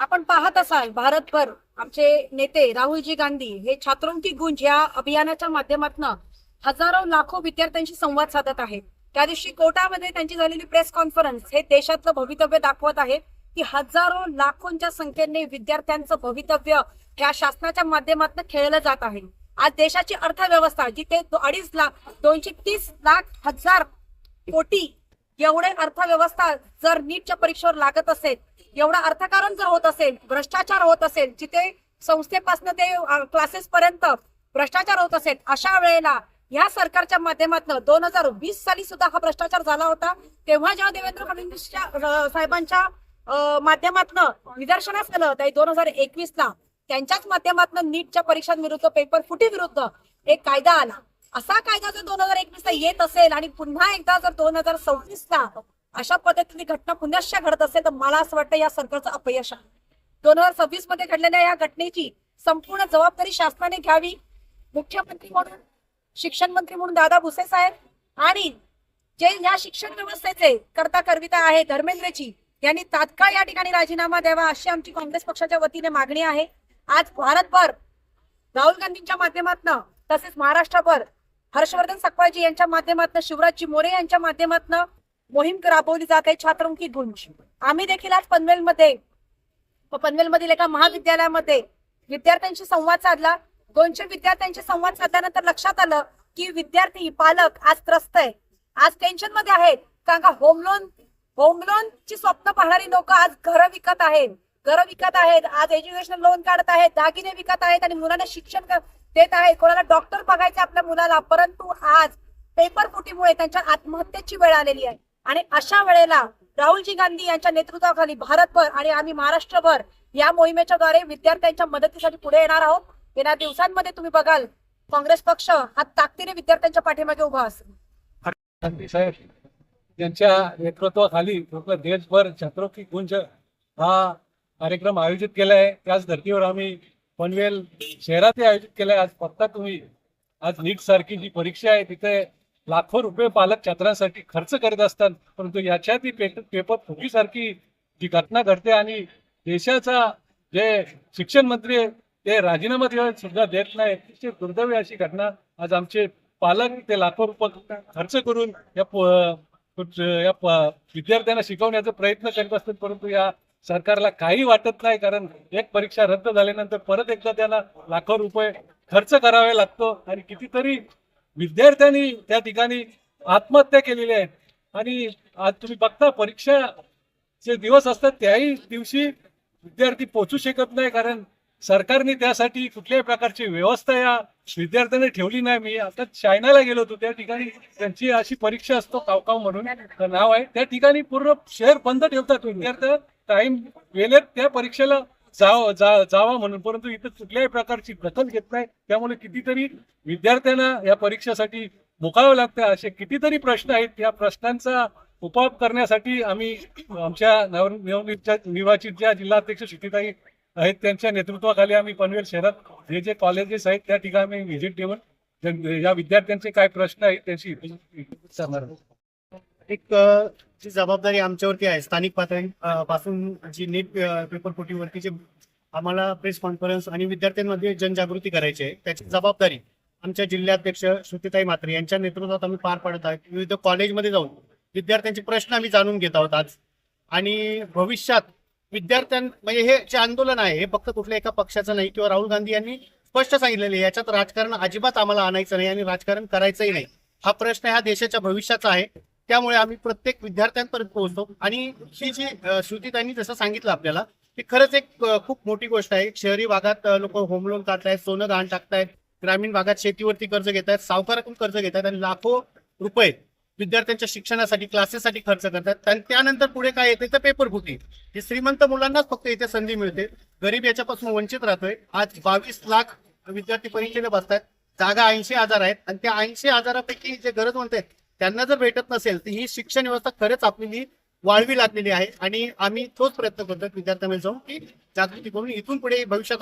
आपण पाहत असाल भारतभर आमचे नेते राहुलजी गांधी हे छात्रों की गूंज या अभियानाच्या माध्यमातून हजारो लाखो विद्यार्थ्यांशी संवाद साधत आहेत। त्या दिवशी कोटामध्ये त्यांची झालेली प्रेस कॉन्फरन्स हे देशातलं भवितव्य दाखवत आहे की हजारो लाखोंच्या संख्येने विद्यार्थ्यांचं भवितव्य ह्या शासनाच्या माध्यमातून खेळलं जात आहे। आज देशाची अर्थव्यवस्था जिथे 2.5 लाख 230 लाख हजार कोटी एवढे अर्थव्यवस्था जर नीटच्या परीक्षेवर लागत असेल, एवढा अर्थकारण जर होत असेल, भ्रष्टाचार होत असेल, जिथे संस्थेपासून ते क्लासेस पर्यंत भ्रष्टाचार होत असेल, अशा वेळेला या सरकारच्या माध्यमातून 2020 साली सुद्धा हा भ्रष्टाचार झाला होता। तेव्हा जेव्हा देवेंद्र फडणवीसच्या साहेबांच्या माध्यमातून निदर्शनास आलं, त्या 2021 ला त्यांच्याच माध्यमातून नीटच्या परीक्षांविरुद्ध पेपर फुटी विरुद्ध एक कायदा आला। असा कायदा जर 2021 ला येत असेल आणि पुन्हा एकदा जर 2026 ला अशा पद्धतीने घटना पुन्हा घडत असेल तर मला असं वाटतं या सरकारचं अपयश आहे। 2026 मध्ये घडलेल्या या घटनेची संपूर्ण जबाबदारी शासनाने घ्यावी। मुख्यमंत्री म्हणून, शिक्षण मंत्री म्हणून दादा भुसे साहेब आणि जे या शिक्षण व्यवस्थेचे करता करविता आहे धर्मेंद्रजी यांनी तात्काळ या ठिकाणी राजीनामा द्यावा अशी आमची काँग्रेस पक्षाच्या वतीने मागणी आहे। आज भारतभर राहुल गांधींच्या माध्यमातून तसेच महाराष्ट्रभर हर्षवर्धन सकपाळजी यांच्या माध्यमातून, शिवराजजी मोरे यांच्या माध्यमातून मोहीम राबवली जात आहे छात्रों की गूंज। आम्ही देखील आज पनवेलमधील एका महाविद्यालयामध्ये विद्यार्थ्यांशी संवाद साधला। 200 विद्यार्थ्यांशी संवाद साधल्यानंतर लक्षात आलं की विद्यार्थी पालक आज त्रस्त आहे, आज टेन्शन मध्ये आहेत, कारण का होम लोनची स्वप्न पाहणारी लोक आज घर विकत आहेत, आज एज्युकेशन लोन काढत आहेत, दागिने विकत आहेत आणि मुलांना शिक्षण देत आहेत, कोणाला डॉक्टर बघायचे आपल्या मुलाला, परंतु आज पेपर फुटीमुळे त्यांच्या आत्महत्येची वेळ आलेली आहे। आणि अशा वेळेला राहुलजी गांधी यांच्या नेतृत्वाखाली भारतभर आणि आम्ही महाराष्ट्रभर या मोहिमेच्या द्वारे विद्यार्थ्यांच्या मदतीसाठी पुढे येणार आहोत। येणाऱ्या दिवसांमध्ये तुम्ही बघाल काँग्रेस पक्ष हा ताकदीने विद्यार्थ्यांच्या पाठीमागे उभा असेल। गांधी साहेब यांच्या नेतृत्वाखाली पूर्ण देशभर छात्रों की गूंज हा कार्यक्रम आयोजित केला आहे। त्याच धर्तीवर आम्ही पनवेल शहरात आयोजित केला आहे। आज फक्त तुम्ही आज नीट सारखी जी परीक्षा आहे तिथे लाखो रुपये पालक छात्रांसाठी खर्च करत असतात, परंतु याच्यात पेपर फुटीसारखी जी घटना घडते आणि देशाचा जे शिक्षण मंत्री आहे ते राजीनामा सुद्धा देत नाही, अतिशय दुर्दैवी अशी घटना। आज आमचे पालक ते लाखो रुपये खर्च करून या विद्यार्थ्यांना शिकवण्याचा प्रयत्न करत असतात, परंतु या सरकारला काही वाटत नाही, कारण एक परीक्षा रद्द झाल्यानंतर परत एकदा त्यांना लाखो रुपये खर्च करावे लागतो। आणि कितीतरी विद्यार्थ्यांनी त्या ठिकाणी आत्महत्या केलेल्या आहेत। आणि आज तुम्ही बघता परीक्षाचे दिवस असतात त्याही दिवशी विद्यार्थी पोहोचू शकत नाही, कारण सरकारने त्यासाठी कुठल्याही प्रकारची व्यवस्था या विद्यार्थ्यांनी ठेवली नाही। मी आता चायनाला गेलो होतो, त्या ठिकाणी त्यांची अशी परीक्षा असतो कावकाव म्हणून नाव आहे, त्या ठिकाणी पूर्ण शहर बंद ठेवतात, विद्यार्थी टाइम वेळेत त्या परीक्षेला जावा म्हणून, परंतु इथं कुठल्याही प्रकारची दखल घेत नाही। त्यामुळे कितीतरी विद्यार्थ्यांना या परीक्षेसाठी मुकावं लागतं। असे कितीतरी प्रश्न आहेत, या प्रश्नांचा उपाय करण्यासाठी आम्ही आमच्या नवनिर्वाचित ज्या जिल्हाध्यक्ष शिटीताई आहेत त्यांच्या नेतृत्वाखाली आम्ही पनवेल शहरात जे कॉलेजेस आहेत त्या ठिकाणी आम्ही व्हिजिट देऊन या विद्यार्थ्यांचे काय प्रश्न आहेत त्यांची करणार आहोत। एक जी जबाबदारी आमच्यावरती आहे स्थानिक पातळी पासून जी नीट पेपर फुटीवरती जे आम्हाला प्रेस कॉन्फरन्स आणि विद्यार्थ्यांमध्ये जनजागृती करायची आहे, त्याची जबाबदारी आमच्या जिल्हाध्यक्ष श्रुतीताई म्हात्रे यांच्या नेतृत्वात आम्ही पार पाडत आहोत। विविध कॉलेजमध्ये जाऊन विद्यार्थ्यांचे प्रश्न आम्ही जाणून घेत आहोत आज। आणि भविष्यात म्हणजे हे जे आंदोलन आहे हे फक्त कुठल्या एका पक्षाचं नाही, किंवा राहुल गांधी यांनी स्पष्ट सांगितलेले याच्यात राजकारण अजिबात आम्हाला आणायचं नाही आणि राजकारण करायचंही नाही। हा प्रश्न ह्या देशाच्या भविष्याचा आहे, त्यामुळे आम्ही प्रत्येक विद्यार्थ्यांपर्यंत पोहोचतो। आणि ही जी श्रुतीताईंनी जसं सांगितलं आपल्याला ती खरंच एक खूप मोठी गोष्ट आहे। शहरी भागात लोक होम लोन काढतायत, सोनं गहाण टाकतायत, ग्रामीण भागात शेतीवरती कर्ज घेत आहेत, सावकारातून कर्ज घेत आहेत आणि लाखो रुपये विद्यार्थ्यांच्या शिक्षणासाठी क्लासेससाठी खर्च करतात। आणि त्यानंतर पुढे काय येते तर पेपर फुटी। हे श्रीमंत मुलांनाच फक्त इथे संधी मिळते, गरीब याच्यापासून वंचित राहतोय। आज 22 लाख विद्यार्थी परीक्षेला बसतात, जागा 80,000 आहेत आणि त्या 80,000पैकी जे गरजवंत आहेत त्यांना जर भेटत नसेल तर ही शिक्षण व्यवस्था खरंच आपली वाळवी लागलेली आहे। आणि आम्ही तोच प्रयत्न करतो विद्यार्थ्यांमध्ये जाऊन की जागृती करून इथून पुढे भविष्यात